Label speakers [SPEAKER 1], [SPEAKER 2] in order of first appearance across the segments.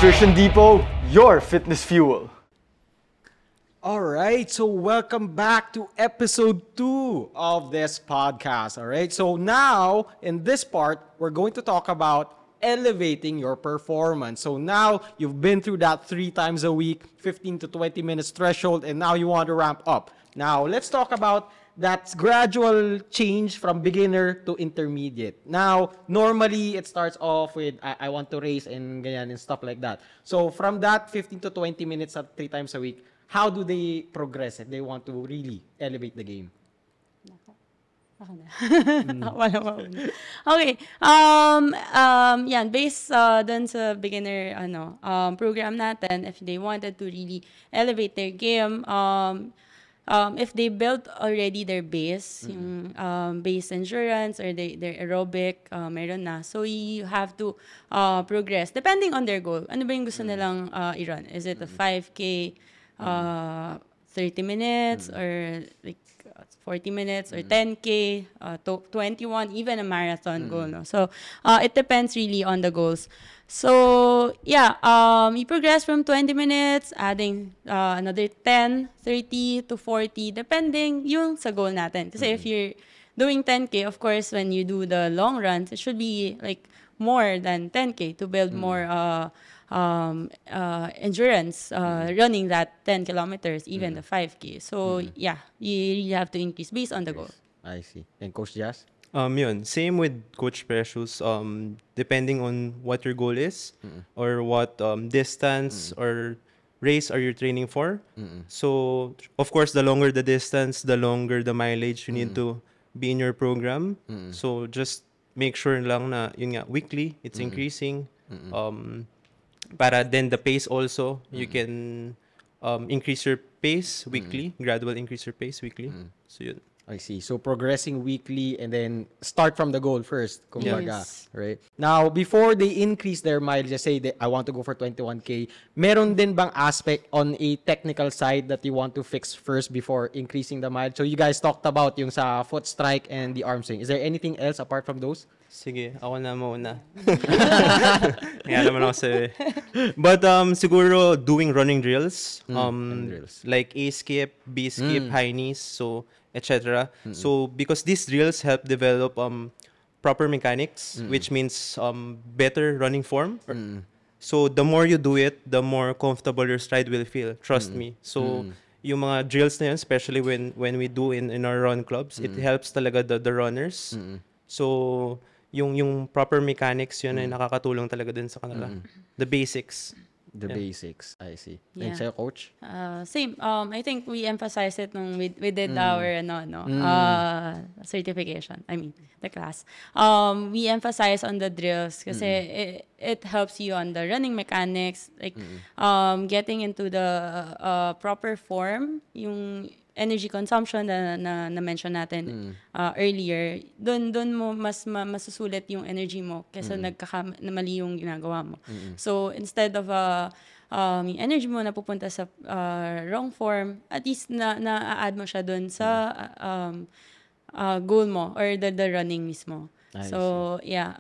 [SPEAKER 1] Nutrition Depot, your fitness fuel.
[SPEAKER 2] Alright, so welcome back to episode 2 of this podcast. Alright, so now in this part, we're going to talk about elevating your performance. So now you've been through that 3 times a week, 15 to 20 minutes threshold, and now you want to ramp up. Now, let's talk about that gradual change from beginner to intermediate. Now, normally, it starts off with, I want to race and ganyan and stuff like that. So, from that 15 to 20 minutes at 3 times a week, how do they progress if they want to really elevate the game?
[SPEAKER 3] Ako na. Wala mauna. Okay. Yan, based dun sa beginner program natin, if they wanted to really elevate their game, if they built already their base, yung base endurance or their aerobic, meron na. So you have to progress depending on their goal. Ano ba yung gusto nilang i-run? Is it a 5K, 30 minutes, or like 40 minutes, or 10K, 21, even a marathon goal, no? So it depends really on the goals. So yeah, you progress from 20 minutes, adding another 10, 30 to 40, depending yung sa goal natin. Kasi if you're doing 10K, of course, when you do the long runs, it should be like more than 10K to build more endurance, running that 10 kilometers, even the 5K. So yeah, you really have to increase based on the goal.
[SPEAKER 2] I see. And Coach Jazz?
[SPEAKER 4] Yun. Same with Coach Precious. Depending on what your goal is, or what distance or race are you training for. So, of course, the longer the distance, the longer the mileage you need to be in your program. So, just make sure lang na, yun nga, weekly, it's increasing. Para then the pace also, you can increase your pace weekly, gradual increase your pace weekly. So, yun.
[SPEAKER 2] I see. So progressing weekly and then start from the goal first. Kumbaga,
[SPEAKER 3] Yes.
[SPEAKER 2] right? Now, before they increase their mileage, just say I want to go for 21K, meron din bang aspect on a technical side that you want to fix first before increasing the mileage? So you guys talked about yung sa foot strike and the arm swing. Is there anything else apart from those?
[SPEAKER 4] Sige, ako na muna. Kaya naman ako sa'yo. But siguro doing running drills.
[SPEAKER 2] Drills.
[SPEAKER 4] Like A-skip, B-skip, high knees, so etc. So because these drills help develop proper mechanics, which means better running form. So the more you do it, the more comfortable your stride will feel. Trust me. So yung mga drills na yun, especially when we do in our run clubs, it helps talaga the runners. So yung proper mechanics yun ay nakakatulong talaga din sa kanila. The basics.
[SPEAKER 2] The basics. I see.
[SPEAKER 3] Yeah.
[SPEAKER 2] And sa'yo, Coach?
[SPEAKER 3] Same. I think we emphasized it nung we did our certification. I mean, the class. We emphasize on the drills kasi it helps you on the running mechanics, like getting into the proper form, yung energy consumption na mention natin earlier. Doon mo mas masusulit yung energy mo kasi mali yung ginagawa mo. So instead of yung energy mo napupunta sa wrong form, at least na-add mo siya doon sa goal mo or the running mismo. So yeah,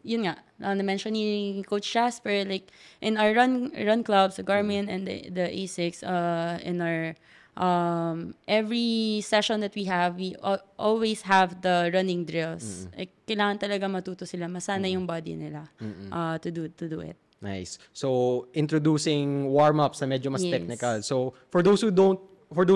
[SPEAKER 3] yun nga, na-mention ni Coach Jasper, like in our run clubs, the Garmin and the A6, in our every session that we have, we always have the running drills. Like, kailangan talaga matuto sila, masana yung body nila to do it.
[SPEAKER 2] Nice. So, introducing warm-ups na medyo mas
[SPEAKER 3] Yes.
[SPEAKER 2] technical. So, for those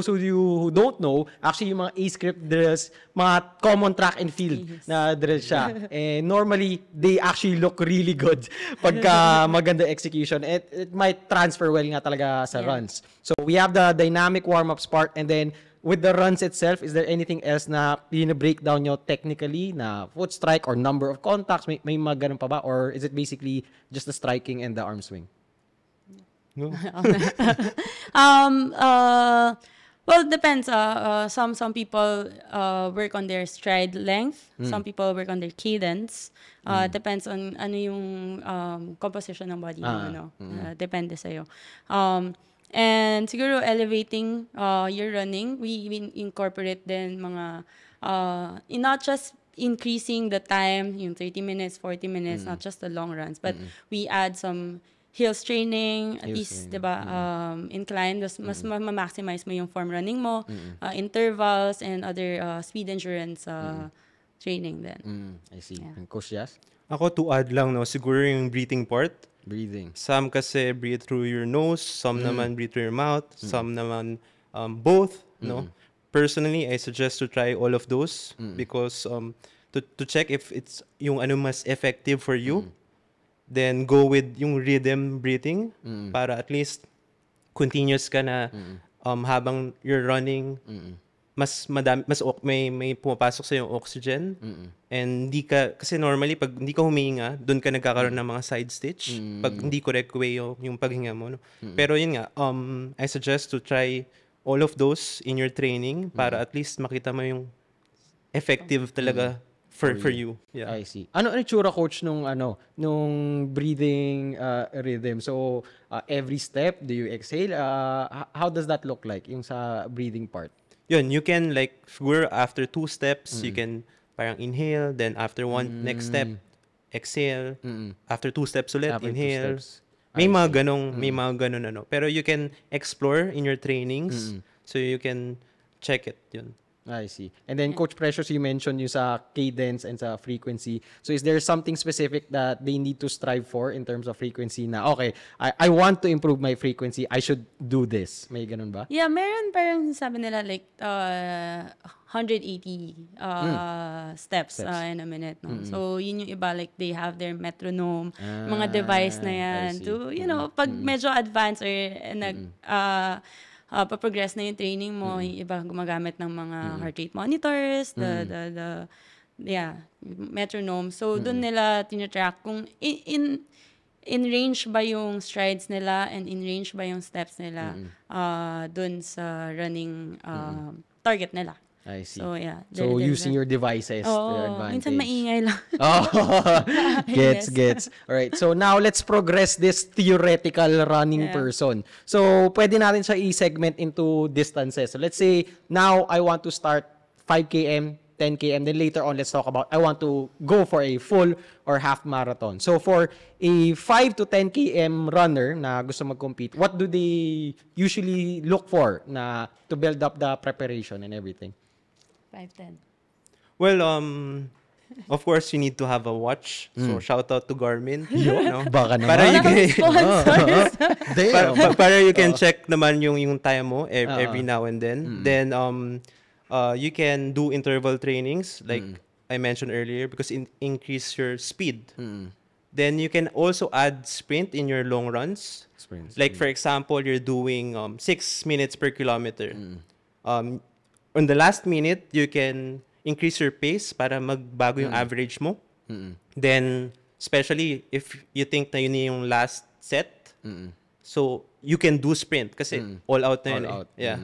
[SPEAKER 2] of you who don't know, actually yung mga A-script drills, mga common track and field na drills siya. And normally, they actually look really good pagka maganda execution. It might transfer well nga talaga sa runs. So, we have the dynamic warm-ups part, and then with the runs itself, is there anything else na break down nyo technically na foot strike or number of contacts? May mga ganun pa ba? Or is it basically just the striking and the arm swing?
[SPEAKER 4] No?
[SPEAKER 3] Well, it depends. Some people work on their stride length. Some people work on their cadence. Depends on ano yung composition ng body mo. Depende sa'yo. And siguro elevating your running, we incorporate din mga not just increasing the time, yung 30 minutes, 40 minutes, not just the long runs, but we add some hills training, at
[SPEAKER 2] Hills
[SPEAKER 3] least,
[SPEAKER 2] training.
[SPEAKER 3] 'di ba, incline, mas ma-maximize mo yung form running mo, intervals, and other speed endurance training din.
[SPEAKER 2] I see.
[SPEAKER 3] Yeah.
[SPEAKER 2] And Coach Jazz?
[SPEAKER 4] Ako to add lang, no, siguro yung breathing part.
[SPEAKER 2] Breathing.
[SPEAKER 4] Some kasi breathe through your nose, some naman breathe through your mouth, some naman both, no? Personally, I suggest to try all of those because to check if it's yung ano mas effective for you, then go with yung rhythm breathing para at least continuous ka na habang you're running, mas madami, may pumapasok sa yung oxygen, and hindi ka kasi normally pag hindi ka huminga doon ka nagkakaroon ng mga side stitch pag hindi correct way yung paghinga mo, no? Pero yun nga, I suggest to try all of those in your training para at least makita mo yung effective talaga for you. Yeah.
[SPEAKER 2] I see. Ano itsura, Coach, nung breathing rhythm? So, every step, do you exhale? How does that look like, yung sa breathing part?
[SPEAKER 4] Yun, you can like siguro after 2 steps, you can parang inhale, then after one next step, exhale. After 2 steps ulit,
[SPEAKER 2] After 2
[SPEAKER 4] inhale.
[SPEAKER 2] steps.
[SPEAKER 4] May mga ganong ano. Pero you can explore in your trainings, so you can check it, yun.
[SPEAKER 2] I see. And then, Coach Precious, you mentioned yung sa cadence and sa frequency. So, is there something specific that they need to strive for in terms of frequency na, okay, I want to improve my frequency, I should do this? May ganun ba?
[SPEAKER 3] Yeah, meron parang sabi nila like 180 steps in a minute. No? So, yun yung iba, like they have their metronome, mga device na yan.
[SPEAKER 2] see.
[SPEAKER 3] To, pag medyo advanced or pa-progress na yung training mo, yung iba gumagamit ng mga heart rate monitors, the metronome. So, doon nila tinatrack kung in range ba yung strides nila and in range ba yung steps nila doon sa running target nila.
[SPEAKER 2] I see.
[SPEAKER 3] So, yeah.
[SPEAKER 2] So, using your devices, their advantage.
[SPEAKER 3] Minsan maingay lang.
[SPEAKER 2] Gets. All right. So now let's progress this theoretical running person. So pwede natin siya i-segment into distances. So let's say now I want to start 5 km, 10 km, then later on let's talk about I want to go for a full or half marathon. So for a 5 to 10 km runner na gusto mag-compete, what do they usually look for na to build up the preparation and everything?
[SPEAKER 3] 5-10.
[SPEAKER 4] Well, of course, you need to have a watch. So, shout out to Garmin. No?
[SPEAKER 2] Baka naman.
[SPEAKER 4] Para you can,
[SPEAKER 2] Damn.
[SPEAKER 4] para you can check naman yung time mo every now and then. Then, you can do interval trainings, like I mentioned earlier, because increase your speed. Then, you can also add sprint in your long runs. Like, for example, you're doing 6 minutes per kilometer. On the last minute, you can increase your pace para magbago yung average mo. Then, especially if you think na yun yung last set, so you can do sprint kasi all out na yun.
[SPEAKER 2] All out.
[SPEAKER 4] Yeah.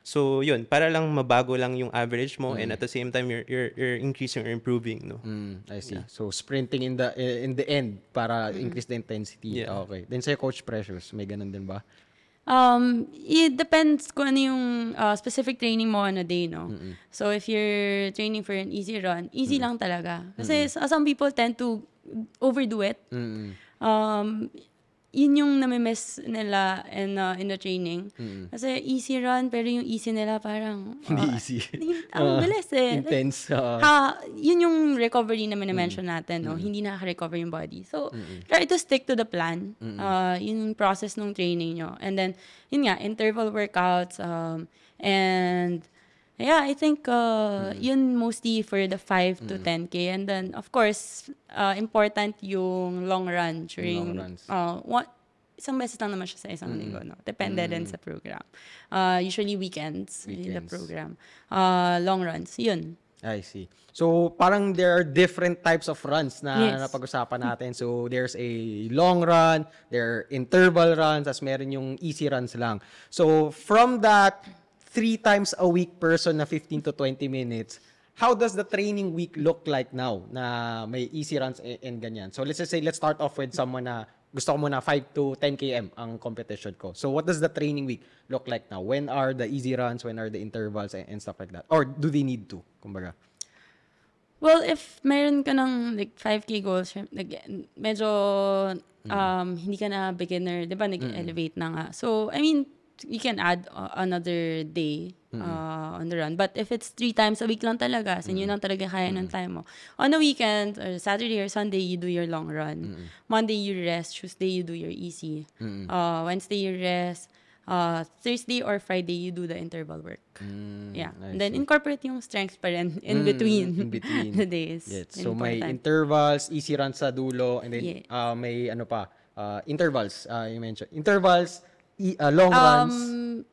[SPEAKER 4] So, yun, para lang mabago lang yung average mo and at the same time, you're increasing or improving, no?
[SPEAKER 2] I see. So, sprinting in the end para increase the intensity.
[SPEAKER 4] Yeah.
[SPEAKER 2] Okay. Then sa'yo, Coach Precious, may ganun din ba?
[SPEAKER 3] It depends kung ano yung specific training mo on a day, no? So, if you're training for an easy run, easy lang talaga. Kasi some people tend to overdo it. Yun yung namimiss nila in the training. Kasi easy run, pero yung easy nila parang...
[SPEAKER 2] Hindi easy.
[SPEAKER 3] Ang bilis eh.
[SPEAKER 2] Intense.
[SPEAKER 3] Yun yung recovery naman na-mention natin, no? Hindi nakaka-recover yung body. So, try to stick to the plan. Yung process ng training nyo. And then, yun nga, interval workouts. And, yeah, I think yun mostly for the 5 to 10K. And then, of course, important yung long run during...
[SPEAKER 2] Long runs.
[SPEAKER 3] Isang beses lang naman siya sa isang linggo, no? Depende din sa program. Usually weekends in the program. Long runs, yun.
[SPEAKER 2] I see. So, parang there are different types of runs na
[SPEAKER 3] Yes.
[SPEAKER 2] napag-usapan natin. So, there's a long run, there are interval runs, as meron yung easy runs lang. So, from that 3 times a week person na 15 to 20 minutes, how does the training week look like now na may easy runs and ganyan? So, let's just say, let's start off with someone na gusto ko muna 5 to 10 km ang competition ko. So, what does the training week look like now? When are the easy runs? When are the intervals and stuff like that? Or do they need to? Kumbaga.
[SPEAKER 3] Well, if meron ka ng like 5K goals, like, medyo hindi ka na beginner, di ba, nag-elevate na nga. So, I mean, you can add another day on the run. But if it's 3 times a week lang talaga, so yun lang talaga kaya ng time mo. On the weekend, or Saturday or Sunday, you do your long run. Monday, you rest. Tuesday, you do your easy. Wednesday, you rest. Thursday or Friday, you do the interval work. Yeah. And then incorporate yung strength pa rin in between, the days.
[SPEAKER 2] Yes. So may intervals, easy runs sa dulo, and then may intervals, you mentioned. Intervals, long runs.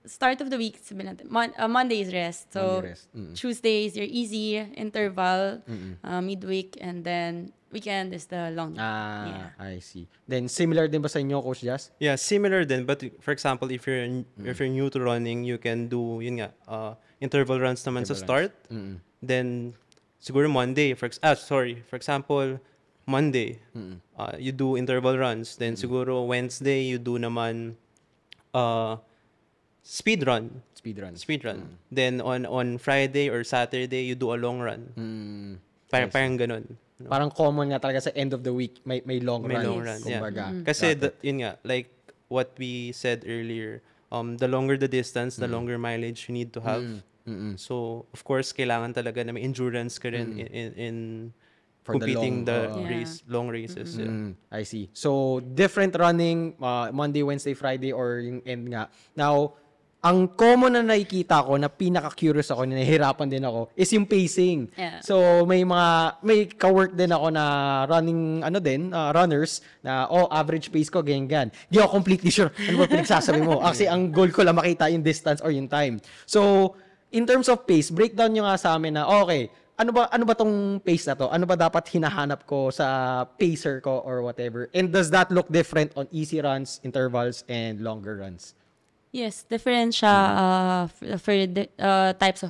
[SPEAKER 3] Start of the week, sabihin natin. Monday is rest. So,
[SPEAKER 2] Monday rest.
[SPEAKER 3] Tuesday is your easy interval, midweek, and then weekend is the long.
[SPEAKER 2] I see. Then, similar din ba sa inyo, Coach Jazz?
[SPEAKER 4] Yeah, similar din. But for example, if you're new to running, you can do interval runs naman sa start. Then siguro Monday, for example, Monday, you do interval runs. Then siguro Wednesday, you do naman speed run. Then on Friday or Saturday, you do a long run. Parang ganun.
[SPEAKER 2] No? Parang common nga talaga sa end of the week, may long run.
[SPEAKER 4] Yeah. Kasi yun nga, like what we said earlier, the longer the distance, the longer mileage you need to have. So, of course, kailangan talaga na may endurance ka rin in competing the long races. Yeah.
[SPEAKER 2] I see. So, different running, Monday, Wednesday, Friday, or yung end nga. Now, ang common na nakikita ko, na pinaka-curious ako, na nahihirapan din ako, is yung pacing.
[SPEAKER 3] Yeah.
[SPEAKER 2] So, may ka-work din ako na running, runners, na, average pace ko, ganyan. Di ako completely sure ano ba pinagsasabi mo. Kasi ang goal ko lang makita yung distance or yung time. So, in terms of pace, breakdown nyo nga sa amin na, okay, ano ba tong pace na to? Ano ba dapat hinahanap ko sa pacer ko or whatever? And does that look different on easy runs, intervals, and longer runs?
[SPEAKER 3] Yes, different siya for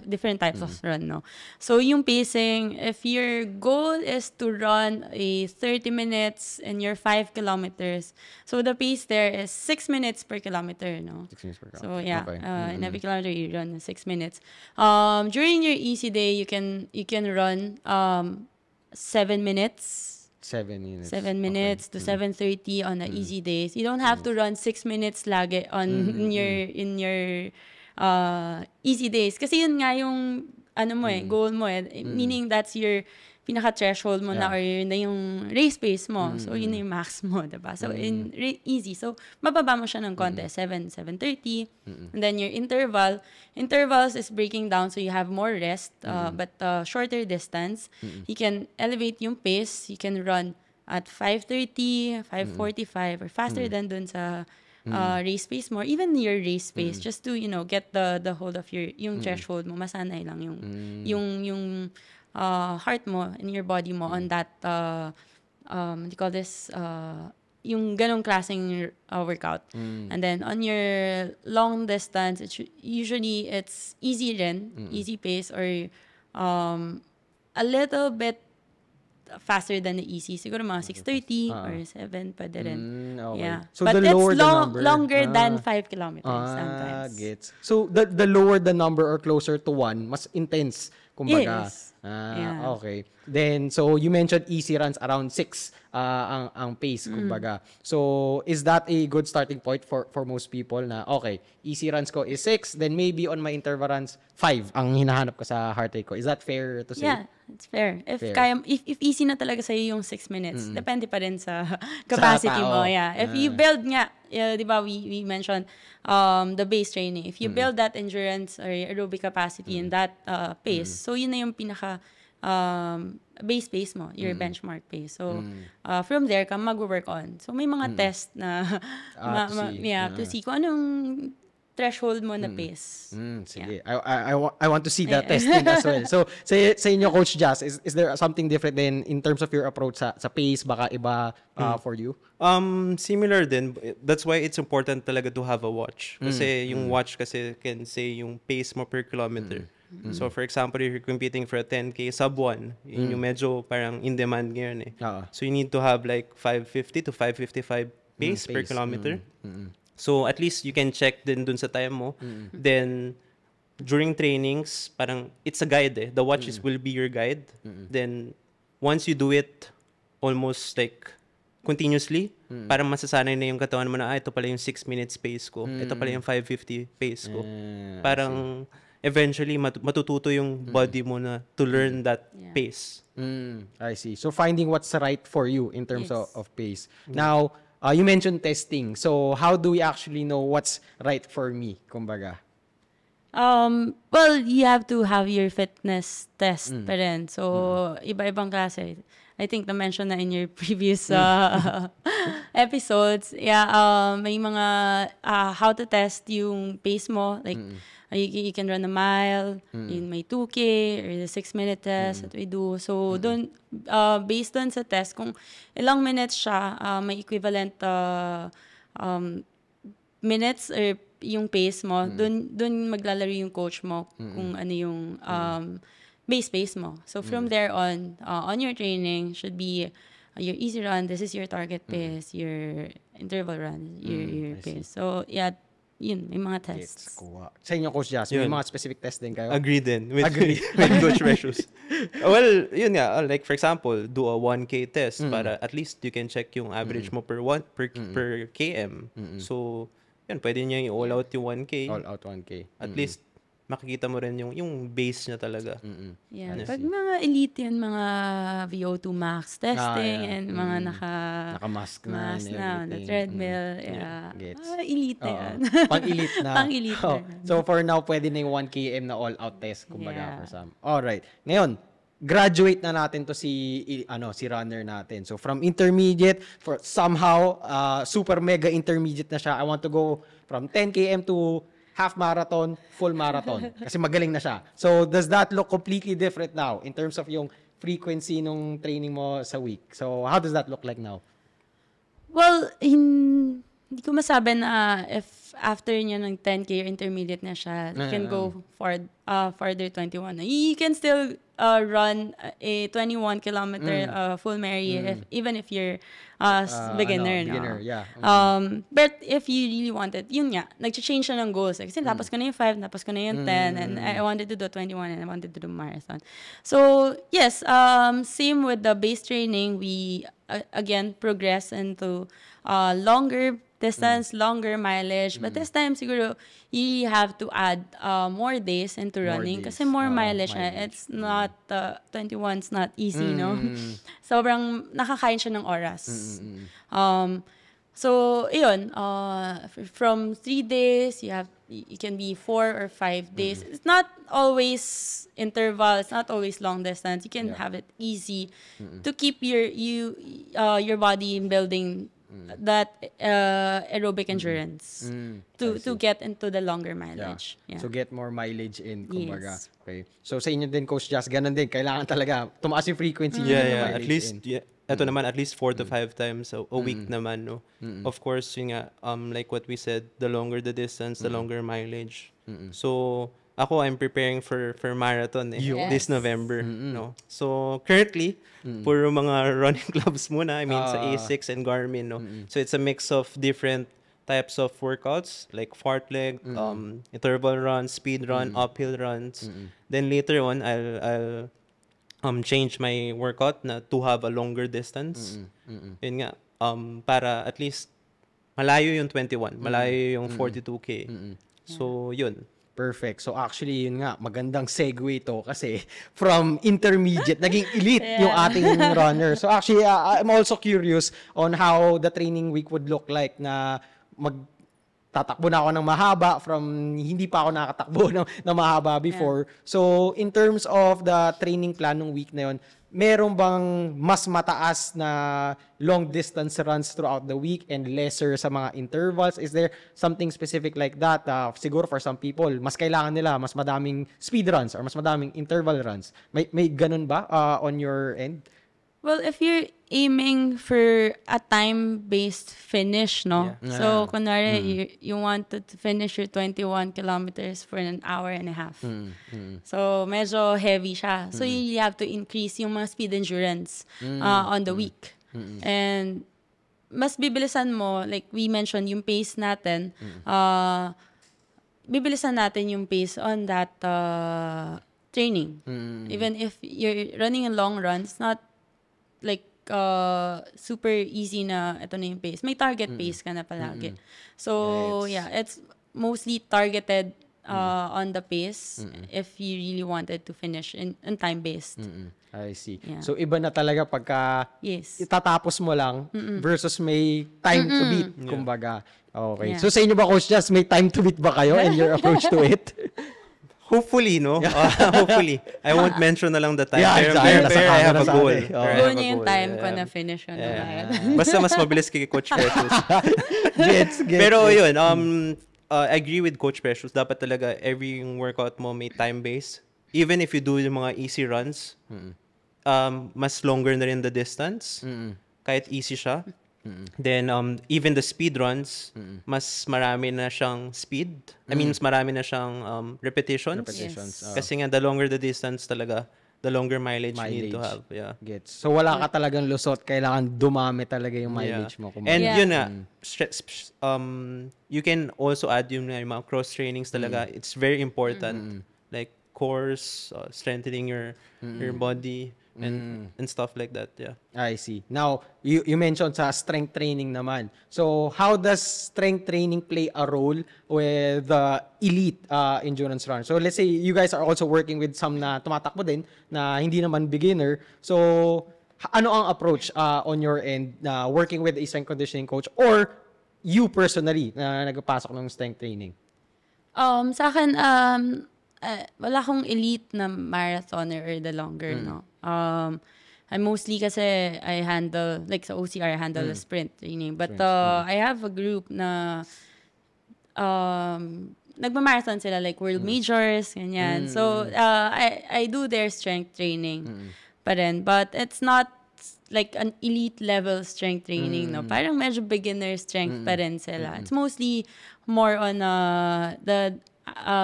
[SPEAKER 3] different types of run, no? So, yung pacing, if your goal is to run a 30 minutes and you're 5 kilometers, so the pace there is 6 minutes per kilometer, no?
[SPEAKER 2] 6 minutes per kilometer.
[SPEAKER 3] So, yeah,
[SPEAKER 2] okay.
[SPEAKER 3] In every kilometer you run 6 minutes. During your easy day, you can run 7 minutes.
[SPEAKER 2] 7 minutes.
[SPEAKER 3] 7 minutes to 7:30 on the easy days. You don't have to run 6 minutes lagi on in your easy days. Kasi yun nga yung goal mo meaning that's your pinaka-threshold mo na, or yun na yung race pace mo. So, yun na yung max mo, diba? So, in easy. So, mababa mo siya ng konti. 7:30. And then your intervals is breaking down, so you have more rest, but shorter distance. You can elevate yung pace. You can run at 5:30, 5:45, or faster than dun sa race pace mo. Even your race pace, just to, get the hold of yung threshold mo. Masanay lang yung heart mo and your body mo on that what do you call this, yung ganong klaseng workout. And then on your long distance, usually it's easy easy pace, or a little bit faster than the easy. Siguro mga 6:30 or 7 pwede rin.
[SPEAKER 2] Okay.
[SPEAKER 3] Yeah.
[SPEAKER 2] So
[SPEAKER 3] but
[SPEAKER 2] the lower
[SPEAKER 3] it's
[SPEAKER 2] the number,
[SPEAKER 3] longer than 5 kilometers sometimes.
[SPEAKER 2] Gets. So the lower the number or closer to 1, mas intense, kumbaga.
[SPEAKER 3] Yes. Yeah.
[SPEAKER 2] Okay. Then, so you mentioned easy runs around 6 ang pace, kumbaga. So, is that a good starting point for most people na, okay, easy runs ko is 6, then maybe on my interval runs, 5 ang hinahanap ko sa heart rate ko. Is that fair to say?
[SPEAKER 3] Yeah, it's fair. If
[SPEAKER 2] Fair.
[SPEAKER 3] if easy na talaga sa'yo yung 6 minutes, depende pa rin sa capacity mo.
[SPEAKER 2] tao.
[SPEAKER 3] Yeah. If you build nga, di ba we mentioned the base training. If you build that endurance or aerobic capacity in that pace, so yun na yung pinaka base pace mo, your benchmark pace. So, from there ka mag-work on. So, may mga test na to see kung anong threshold mo na pace.
[SPEAKER 2] Sige. I want to see that testing as well. So, sa inyo, Coach Jazz, is there something different then in terms of your approach sa pace? Baka iba for you?
[SPEAKER 4] Similar din. That's why it's important talaga to have a watch. Kasi yung watch kasi can say yung pace mo per kilometer. So, for example, if you're competing for a 10K sub 1, yun yung medyo parang in demand ngayon So, you need to have like 550 to 555 pace per kilometer. So, at least you can check din dun sa time mo. Then, during trainings, parang it's a guide The watch will be your guide. Then, once you do it almost like continuously, parang masasanay na yung katawan mo na, ito pala yung 6 minutes pace ko. Ito pala yung 5:50 pace ko. Parang eventually matututo yung body mo na to learn that pace.
[SPEAKER 2] I see. So finding what's right for you in terms
[SPEAKER 3] Yes.
[SPEAKER 2] of pace. Now, you mentioned testing. So how do we actually know what's right for me? Kumbaga.
[SPEAKER 3] Well, you have to have your fitness test pa rin. So, iba-ibang klase. I think na-mention na in your previous episodes. Yeah, may mga how to test yung pace mo. Like, you can run a mile, yung may 2K, or the 6-minute test that we do. So, based dun sa test, kung ilang minutes siya, may equivalent minutes or yung pace mo, dun maglalaro yung coach mo kung ano yung base pace mo. So from there on your training should be your easy run, this is your target pace, your interval run, your pace. So yeah, yun, may mga tests.
[SPEAKER 2] Kuha. Sa inyo, Coach Jazz, may mga specific test din kayo?
[SPEAKER 4] Agree din with Coach Precious. Well, yun nga, like for example, do a 1K test para at least you can check yung average mo per km. So, yun, pwede niya i-all out yung 1K.
[SPEAKER 2] All out 1K.
[SPEAKER 4] At least, makikita mo rin yung base niya talaga.
[SPEAKER 3] Yeah, pag mga elite yan, mga VO2 max testing and mga
[SPEAKER 2] Naka-mask na.
[SPEAKER 3] mask na, the treadmill,
[SPEAKER 2] Gets.
[SPEAKER 3] elite na yan.
[SPEAKER 2] Pang-elite na.
[SPEAKER 3] Pang-elite na.
[SPEAKER 2] So for now, pwede na yung 1 km na all-out test, kumbaga,
[SPEAKER 3] Yeah.
[SPEAKER 2] for some. Alright. Ngayon, graduate na natin to si runner natin. So from intermediate, for somehow super mega intermediate na siya. I want to go from 10 km to half marathon, full marathon. Kasi magaling na siya. So does that look completely different now in terms of yung frequency nung training mo sa week? So how does that look like now?
[SPEAKER 3] Well, hindi ko masabi na if after niya ng 10K or intermediate na siya, you can go farther 21. You can still run a 21-kilometer full marathon even if you're beginner.
[SPEAKER 2] Beginner, yeah.
[SPEAKER 3] But if you really wanted, yun nga, nag-change siya ng goals. Kasi tapos ko na yung 5, tapos ko na yung 10, and I wanted to do 21 and I wanted to do marathon. So, yes, same with the base training, we again progress into longer distance, longer mileage. But this time, siguro, you have to add more days into running
[SPEAKER 2] days.
[SPEAKER 3] kasi more mileage na. It's not, 21 is not easy, no? Sobrang nakakain siya ng oras. So, yun, from 3 days, you can be 4 or 5 days. It's not always interval, it's not always long distance. You can have it easy to keep your body building that aerobic endurance to get into the longer mileage. Yeah.
[SPEAKER 2] So get more mileage in, kumbaga.
[SPEAKER 3] Yes.
[SPEAKER 2] Okay. So sa inyo din, Coach Jazz, ganun din. Kailangan talaga tumaas yung frequency niyo ng mileage
[SPEAKER 4] At least,
[SPEAKER 2] in.
[SPEAKER 4] ito naman, at least 4 to 5 times a week naman, no? Of course, yun nga, like what we said, the longer the distance, the longer mileage. So, ako, I'm preparing for marathon this November, no? So, currently, puro mga running clubs muna. I mean, sa A6 and Garmin, no? So, it's a mix of different types of workouts, like fartlek, interval runs, speed run, uphill runs. Then later on, I'll change my workout na to have a longer distance. Yun nga, para at least malayo yung 21, malayo yung 42K. So, yun.
[SPEAKER 2] Perfect. So actually, yun nga, magandang segue to kasi from intermediate, naging elite yung ating runner. So actually, I'm also curious on how the training week would look like na tatakbo na ako ng mahaba from hindi pa ako nakatakbo ng mahaba before. So in terms of the training plan ng week na yun, meron bang mas mataas na long distance runs throughout the week and lesser sa mga intervals? Is there something specific like that? Siguro for some people, mas kailangan nila mas madaming speed runs or mas madaming interval runs. May ganun ba on your end?
[SPEAKER 3] Well, if you're aiming for a time-based finish, no?
[SPEAKER 2] Yeah.
[SPEAKER 3] So, kunwari, you wanted to finish your 21 kilometers for an hour and a half. So, medyo heavy siya. So, you have to increase yung mga speed endurance on the week. And, mas bibilisan mo, like we mentioned, yung pace natin, bibilisan natin yung pace on that training. Even if you're running a long run, it's not like super easy na ito na yung pace. May target pace ka na palagi. So, yeah, it's mostly targeted on the pace if you really wanted to finish in time-based.
[SPEAKER 2] I see.
[SPEAKER 3] Yeah.
[SPEAKER 2] So, iba na talaga pagka
[SPEAKER 3] Yes.
[SPEAKER 2] itatapos mo lang versus may time to beat, kumbaga. Okay.
[SPEAKER 3] Yeah.
[SPEAKER 2] So, sa inyo ba, Coach Jazz, may time to beat ba kayo and your approach to it?
[SPEAKER 4] Hopefully, no? Hopefully. I won't mention na lang the time.
[SPEAKER 2] Yeah,
[SPEAKER 4] Pero,
[SPEAKER 2] exactly.
[SPEAKER 4] pero I have a
[SPEAKER 2] Nasa
[SPEAKER 4] goal.
[SPEAKER 2] atin.
[SPEAKER 4] Pero I
[SPEAKER 3] Goal
[SPEAKER 4] have a
[SPEAKER 3] niya yung
[SPEAKER 4] goal.
[SPEAKER 3] time ko
[SPEAKER 4] Yeah.
[SPEAKER 3] na finish yun.
[SPEAKER 4] Basta mas mabilis kay Coach Precious.
[SPEAKER 2] Gets.
[SPEAKER 4] Pero yun, I agree with Coach Precious. Dapat talaga every workout mo may time-based. Even if you do yung mga easy runs, mas longer na rin the distance. Kahit easy siya. Then, even the speed runs, mas marami na siyang speed. I mean, mas marami na siyang repetitions.
[SPEAKER 3] Yes.
[SPEAKER 4] Kasi nga, the longer the distance talaga, the longer mileage you need to
[SPEAKER 2] Mileage.
[SPEAKER 4] have. Yeah.
[SPEAKER 2] Gets. So, wala ka talagang lusot. Kailangan dumami talaga yung mileage mo.
[SPEAKER 4] And
[SPEAKER 3] Yeah.
[SPEAKER 4] yun nga, you can also add yung mga cross trainings talaga. It's very important. Like course, strengthening your body and stuff like that. Yeah.
[SPEAKER 2] I see. Now, you mentioned sa strength training naman. So, how does strength training play a role with the elite endurance run? So, let's say you guys are also working with some na tumatakbo din na hindi naman beginner. So, ano ang approach on your end na working with a strength conditioning coach or you personally na nagpapasok ng strength training?
[SPEAKER 3] Sa akin, wala akong elite na marathoner or the longer, no? I mostly kasi I handle, like sa OCR, I handle the sprint training. But I have a group na nagmamarathon sila, like world majors, ganyan. So, I do their strength training pa rin. But it's not like an elite level strength training, no? Parang medyo beginner strength pa rin sila. It's mostly more on the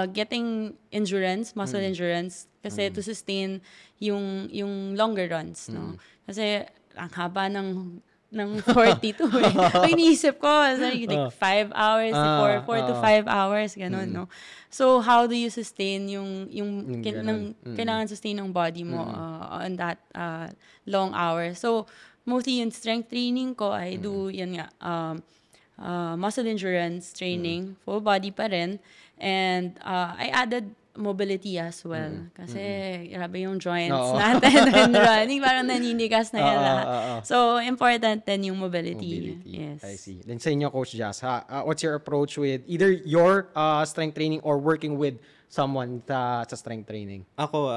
[SPEAKER 3] getting endurance, muscle endurance, kasi to sustain yung longer runs, no? Kasi ang haba ng 42 eh. So, iniisip ko, like 5 hours, 4 to 5 hours, ganun, no? So, how do you sustain yung kailangan sustain ng body mo on that long hour? So, mostly yung strength training ko, I do, yan nga, muscle endurance training, full body pa rin. And I added mobility as well. Kasi grabe yung joints natin when running. Parang naninigas na yan lahat. So, important din yung mobility. Yes.
[SPEAKER 2] I see. Then sa inyo, Coach Jazz, what's your approach with either your strength training or working with someone sa strength training?
[SPEAKER 4] Ako,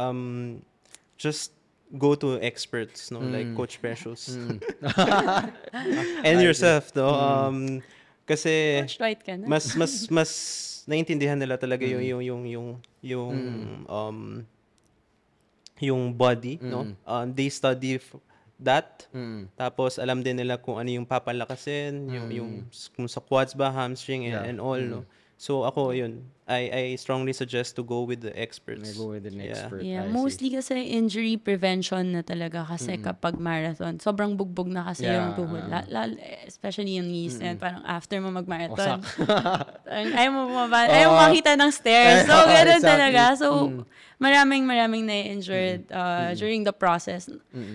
[SPEAKER 4] just go to experts, no? Like Coach Precious. And yourself, no? Kasi
[SPEAKER 3] Coach Dwight ka na.
[SPEAKER 4] mas naiintindihan nila talaga yung body, no? They study that. Tapos alam din nila kung ano yung papalakasin, yung kung sa quads ba, hamstring and all, no? So ako yun, I strongly suggest to go with the experts.
[SPEAKER 2] Go with an expert.
[SPEAKER 3] Yeah,
[SPEAKER 2] I see.
[SPEAKER 3] mostly kasi injury prevention na talaga kasi kapag marathon, sobrang bugbog na kasi yung tuhod. Especially yung knees. And parang after mo mag-marathon, ayaw mo bumaba, ayaw mo makita ng stairs. So, ganun talaga. So, maraming na-injured during the process.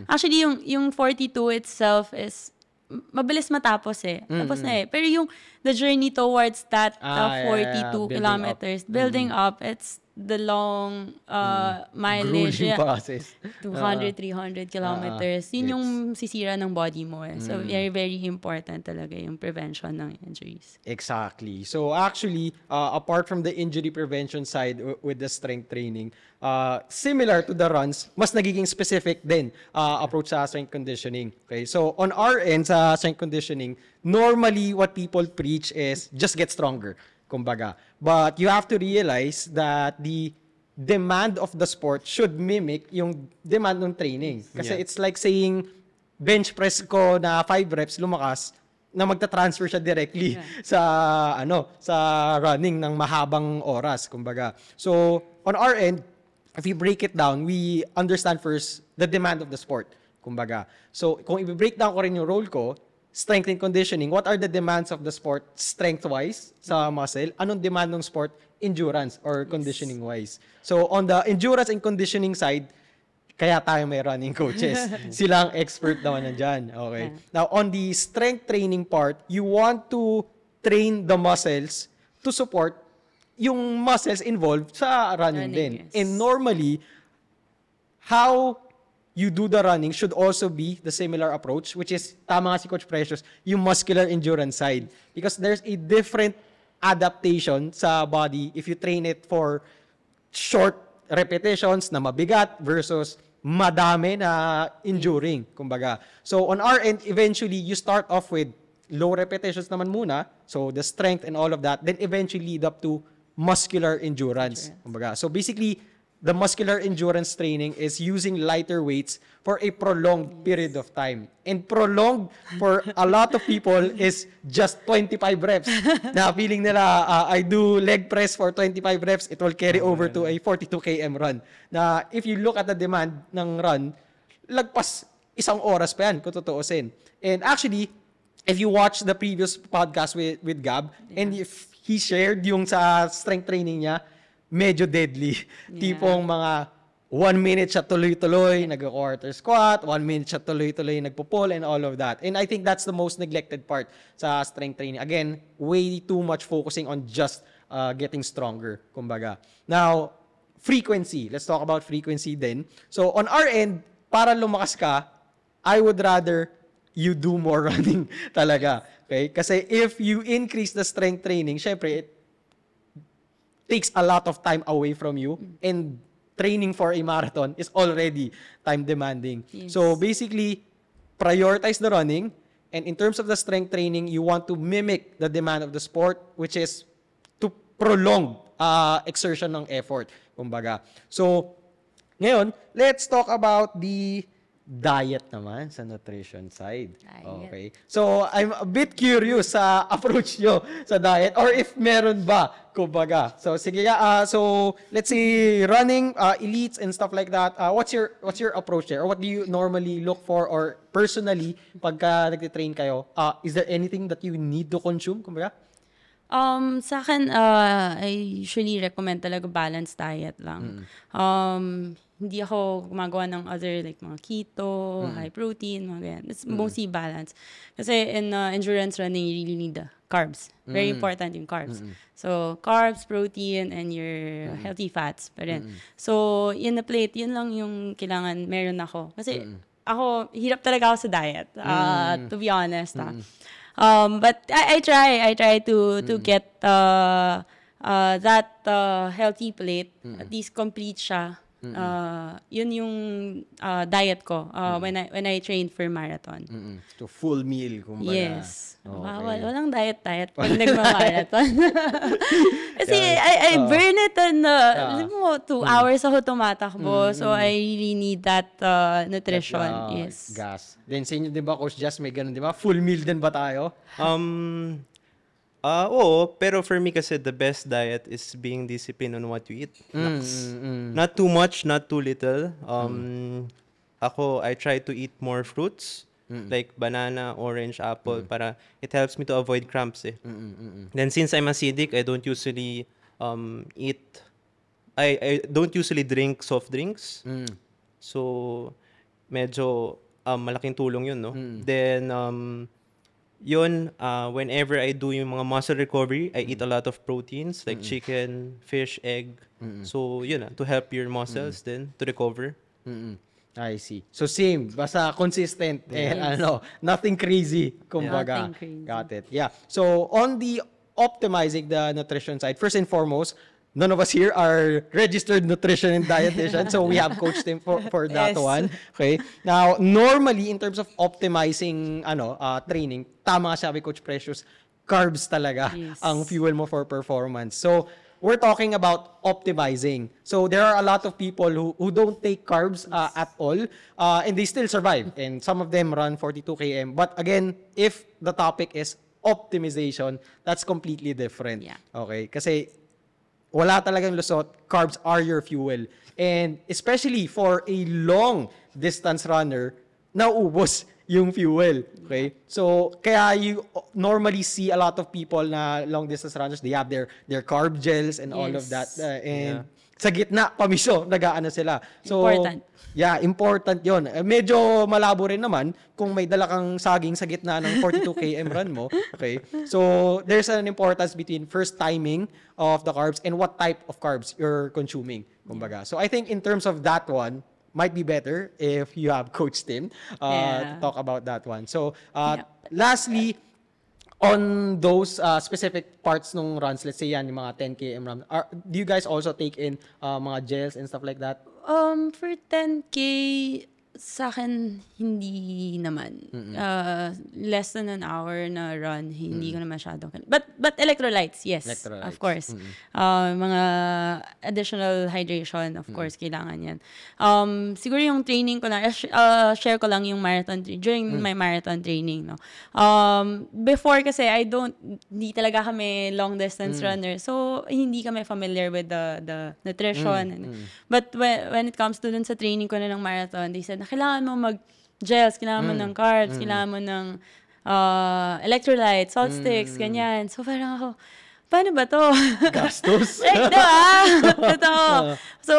[SPEAKER 3] Actually, yung 42 itself is mabilis matapos eh. Tapos na eh. Pero yung the journey towards that 42 kilometers, building up, it's the long mileage.
[SPEAKER 2] Grueling process.
[SPEAKER 3] 200, 300 kilometers. Yun yung sisira ng body mo eh. So, very, very important talaga yung prevention ng injuries.
[SPEAKER 2] Exactly. So actually, apart from the injury prevention side with the strength training, similar to the runs, mas nagiging specific din approach sa strength conditioning. Okay? So on our end sa strength conditioning, normally what people preach is just get stronger, kumbaga. But you have to realize that the demand of the sport should mimic yung demand ng training. Kasi it's like saying, bench press ko na 5 reps, lumakas, na magta-transfer siya directly sa running ng mahabang oras, kumbaga. So, on our end, if we break it down, we understand first the demand of the sport, kumbaga. So, kung i-break down ko rin yung role ko, strength and conditioning, what are the demands of the sport strength-wise sa muscle? Anong demand ng sport endurance or conditioning-wise? So, on the endurance and conditioning side, Kaya tayo may running coaches. Sila ang expert naman nandyan. Okay. Now, on the strength training part, you want to train the muscles to support yung muscles involved sa running din.
[SPEAKER 3] Yes.
[SPEAKER 2] And normally, how you do the running should also be the similar approach, which is, tama nga si Coach Precious, yung muscular endurance side. Because there's a different adaptation sa body if you train it for short repetitions na mabigat versus madami na enduring, kumbaga. So, on our end, eventually, you start off with low repetitions naman muna, so the strength and all of that, then eventually lead up to muscular endurance. Kumbaga. So, basically, the muscular endurance training is using lighter weights for a prolonged period of time. And prolonged for a lot of people is just 25 reps. Na feeling nila, I do leg press for 25 reps, it will carry over to a 42 km run. Na if you look at the demand ng run, lagpas isang oras pa yan, kung tutuusin. And actually, if you watch the previous podcast with Gab, and if he shared yung sa strength training niya, medyo deadly. Tipong mga 1 minute siya tuloy-tuloy, nag-quarter squat, 1 minute siya tuloy-tuloy, nagpo-pull, and all of that. And I think that's the most neglected part sa strength training. Again, way too much focusing on just getting stronger, kumbaga. Now, frequency. Let's talk about frequency then. So, on our end, para lumakas ka, I would rather you do more running talaga. Okay? Kasi if you increase the strength training, syempre, it takes a lot of time away from you, and training for a marathon is already time demanding.
[SPEAKER 3] Yes.
[SPEAKER 2] So basically, prioritize the running, and in terms of the strength training, you want to mimic the demand of the sport, which is to prolong exertion ng effort, kumbaga. So ngayon, let's talk about the diet naman sa nutrition side. Okay. So, I'm a bit curious sa approach nyo sa diet, or if meron ba, kumbaga. So, sige so, let's say, running, elites and stuff like that, what's your approach there? Or what do you normally look for, or personally, pagka nagtitrain kayo, is there anything that you need to consume, kumbaga?
[SPEAKER 3] Sa akin, I usually recommend talaga balanced diet lang. Hindi ako gumagawa ng other like mga keto, high protein, mga ganyan. It's mostly balanced. Kasi in endurance running, you really need the carbs. Very important yung carbs. So, carbs, protein, and your healthy fats pa rin. So, in the plate, yun lang yung kailangan meron ako. Kasi ako, hirap talaga ako sa diet, to be honest. But I try to get that healthy plate, at least complete siya. Yun yung diet ko when I train for marathon.
[SPEAKER 2] To full meal, kumbaga.
[SPEAKER 3] Yes.
[SPEAKER 2] Okay.
[SPEAKER 3] Walang diet pag nagma-marathon. Kasi I burn it in 2 hours ako tumatakbo. So I really need that nutrition. Yes.
[SPEAKER 2] Gas. Then sa inyo, di ba, Coach Jazz, may ganun, di ba? Full meal din ba tayo?
[SPEAKER 4] Oo, pero for me kasi the best diet is being disciplined on what you eat. Not too much, not too little. Ako, I try to eat more fruits, like banana, orange, apple, para it helps me to avoid cramps eh. Then since I'm acidic, I don't usually I don't usually drink soft drinks. So, medyo malaking tulong yun, no? Then, whenever I do yung mga muscle recovery, I eat a lot of proteins like chicken, fish, egg. So, yun to help your muscles then to recover.
[SPEAKER 2] I see. So, same. Basta consistent. Nothing crazy. Kumbaga.
[SPEAKER 3] Nothing crazy.
[SPEAKER 2] Got it. Yeah. So, on the optimizing the nutrition side, first and foremost, none of us here are registered nutrition and dietitian, so we have coached him for that one. Okay. Now, normally in terms of optimizing training, tama sabi Coach Precious, carbs talaga ang fuel mo for performance. So, we're talking about optimizing. So, there are a lot of people who don't take carbs at all, and they still survive. And some of them run 42 km. But again, if the topic is optimization, that's completely different.
[SPEAKER 3] Yeah.
[SPEAKER 2] Okay? Kasi wala talagang lusot, carbs are your fuel. And especially for a long distance runner, nauubos yung fuel. Okay? So, kaya you normally see a lot of people na long distance runners, they have their carb gels and all of that.
[SPEAKER 3] Yes.
[SPEAKER 2] And sa gitna, pamisyo, nag-aano sila. So,
[SPEAKER 3] Important.
[SPEAKER 2] yeah, important yon. Medyo malabo rin naman kung may dala kang saging sa gitna ng 42 km run mo. Okay? So, there's an importance between first timing of the carbs and what type of carbs you're consuming. Kumbaga. So, I think in terms of that one, might be better if you have Coach Tim to talk about that one. So, lastly, on those specific parts ng runs, let's say yan, yung mga 10 km run, do you guys also take in mga gels and stuff like that?
[SPEAKER 3] For 10K, sa akin, hindi naman. Less than an hour na run, hindi ko na masyadong... But electrolytes, yes.
[SPEAKER 2] Electrolytes.
[SPEAKER 3] Of course. Mga additional hydration, of course, kailangan yan. Siguro yung training ko na, share ko lang yung marathon, during my marathon training, no? Before kasi, hindi talaga kami long distance runner. So, hindi kami familiar with the nutrition. But when it comes to dun sa training ko na ng marathon, they said, kailangan mo mag-gels, kailangan mo ng carbs, kailangan mo ng electrolytes, salt sticks, ganyan. So, parang ako, paano ba to?
[SPEAKER 2] Gastos.
[SPEAKER 3] Diba? Totoo. So,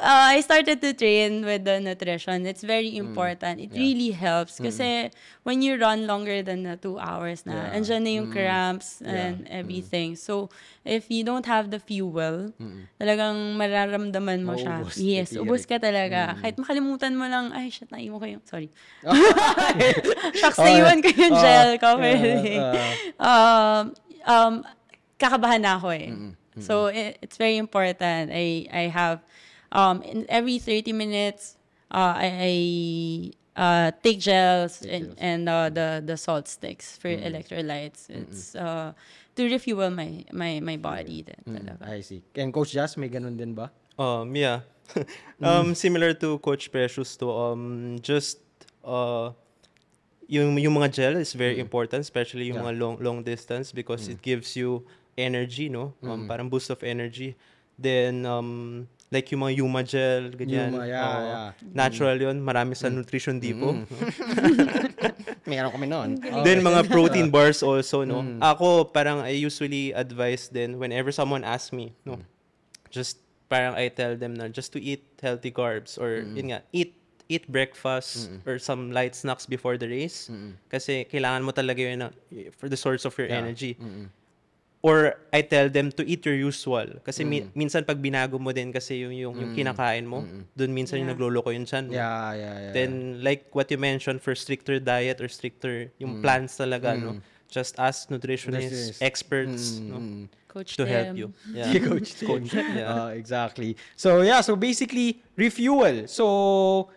[SPEAKER 3] I started to train with the nutrition. It's very important. It really helps. Kasi when you run longer than 2 hours na, andyan na yung cramps and everything. So, if you don't have the fuel, talagang mararamdaman mo siya.
[SPEAKER 2] Mauubos.
[SPEAKER 3] Yes,
[SPEAKER 2] Titirik.
[SPEAKER 3] ubos ka talaga. Kahit makalimutan mo lang, ay, shit, naiwan ko yung, sorry. Shucks, naiwan ko yung gel ko. Kakabahan na ako eh. So, it's very important. I have, in every 30 minutes, I take gels and the salt sticks for electrolytes. It's to refuel my body din talaga.
[SPEAKER 2] I see. And Coach Jazz, may ganun din ba?
[SPEAKER 4] Yeah. Similar to Coach Precious to just yung mga gel is very important, especially yung mga long distance because it gives you energy, no? Parang boost of energy. Then like yung mga Yuma gel, ganyan.
[SPEAKER 2] Yuma,
[SPEAKER 4] Natural yun, marami sa Nutrition Depot.
[SPEAKER 2] Meron kami noon.
[SPEAKER 4] Then mga protein bars also, no? Ako parang I usually advise then whenever someone asks me, no, just parang I tell them na just to eat healthy carbs or yun nga, eat breakfast or some light snacks before the race kasi kailangan mo talaga yun for the source of your energy. Or I tell them to eat your usual kasi minsan pag binago mo din kasi yung kinakain mo, dun minsan yung nagloloko yung tiyan mo.
[SPEAKER 2] Yeah.
[SPEAKER 4] Then like what you mentioned for stricter diet or stricter yung plans talaga, no? Just ask nutritionists, experts, no?
[SPEAKER 3] Coach
[SPEAKER 4] To help
[SPEAKER 3] Tim.
[SPEAKER 4] you. Yeah.
[SPEAKER 2] Coach.
[SPEAKER 4] Yeah.
[SPEAKER 2] Exactly. So so basically, refuel. So,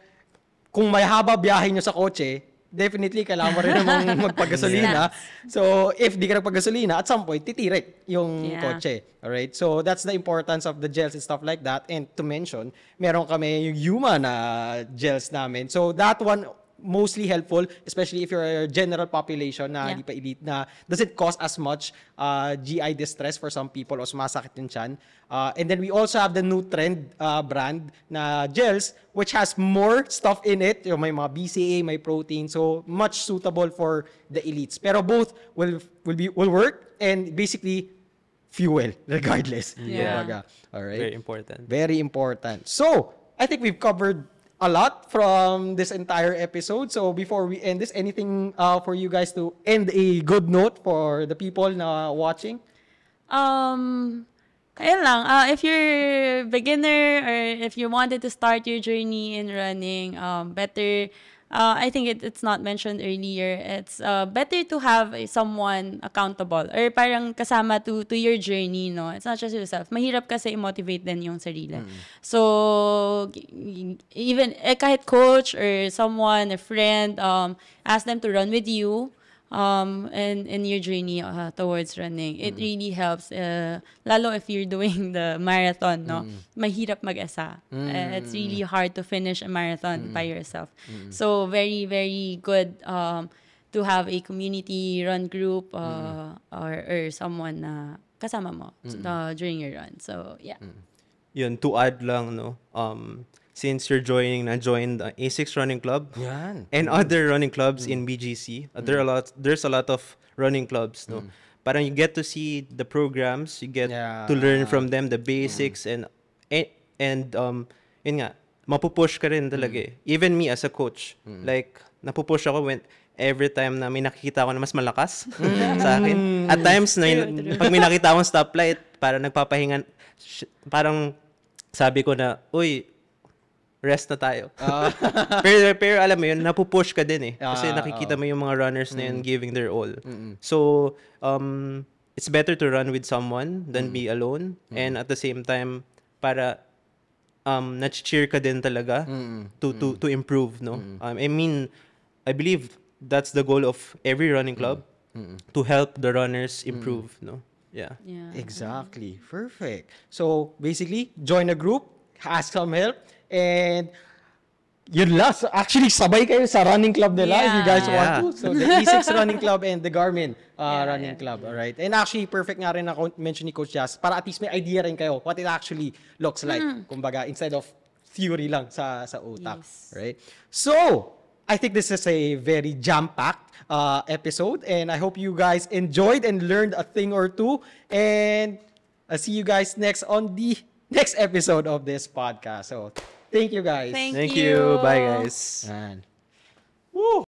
[SPEAKER 2] kung may haba biyahe nyo sa kotse, definitely kailangan mo rin namang magpagasolina. So, if di ka nagpagasolina, at some point, titirik yung kotse. Alright? So, that's the importance of the gels and stuff like that. And to mention, meron kami yung Yuma na gels namin. So, that one, mostly helpful, especially if you're a general population na hindi pa elite, na doesn't cause as much GI distress for some people o sumasakit yung tiyan. And then we also have the new trend brand na gels which has more stuff in it. Yung may mga BCA, may protein, so much suitable for the elites. Pero both will work and basically fuel regardless.
[SPEAKER 3] Yeah.
[SPEAKER 2] All right.
[SPEAKER 4] Very important.
[SPEAKER 2] Very important. So, I think we've covered a lot from this entire episode. So before we end this, anything for you guys to end a good note for the people na watching?
[SPEAKER 3] Kaya lang, if you're beginner or if you wanted to start your journey in running, better, I think it's not mentioned earlier, it's better to have someone accountable or parang kasama to your journey, no? It's not just yourself. Mahirap kasi i-motivate din yung sarili. So, even kahit coach or someone, a friend, ask them to run with you. In your journey towards running. It really helps, lalo if you're doing the marathon, no? Mahirap mag-isa. It's really hard to finish a marathon by yourself. So, very, very good to have a community run group or someone na kasama mo during your run. So, yeah.
[SPEAKER 4] Yun, to add lang, no? since you're join the A6 running club
[SPEAKER 2] Yan.
[SPEAKER 4] and other running clubs in BGC. There's a lot of running clubs, no. Parang you get to see the programs, you get
[SPEAKER 2] Yeah.
[SPEAKER 4] to learn from them the basics and yun nga, mapupush ka rin talaga eh. Even me as a coach, like napupush ako when every time na may nakikita ako na mas malakas sa akin. At times na pag may nakita akong stoplight, parang nagpapahingan, parang sabi ko na, uy, rest na tayo. pero alam mo yun, napupush ka din eh. Kasi nakikita mo yung mga runners na yun giving their all. So, it's better to run with someone than be alone. And at the same time, para na-cheer ka din talaga to improve, no? I mean, I believe that's the goal of every running club, to help the runners improve, no? Yeah.
[SPEAKER 2] Exactly. Perfect. So, basically, join a group, ask some help, and yun lang. So, actually, sabay kayo sa running club nila if you guys want to. So, the E6 running club and the Garmin running club. Alright. And actually, perfect nga rin na mention ni Coach Jazz para at least may idea rin kayo what it actually looks like. Kumbaga, instead of theory lang sa utak.
[SPEAKER 3] Yes.
[SPEAKER 2] Right? So, I think this is a very jam-packed episode, and I hope you guys enjoyed and learned a thing or two. And I'll see you guys next on the next episode of this podcast. So, thank you guys.
[SPEAKER 3] Thank
[SPEAKER 4] Thank
[SPEAKER 3] you.
[SPEAKER 4] you. Bye, guys.
[SPEAKER 2] And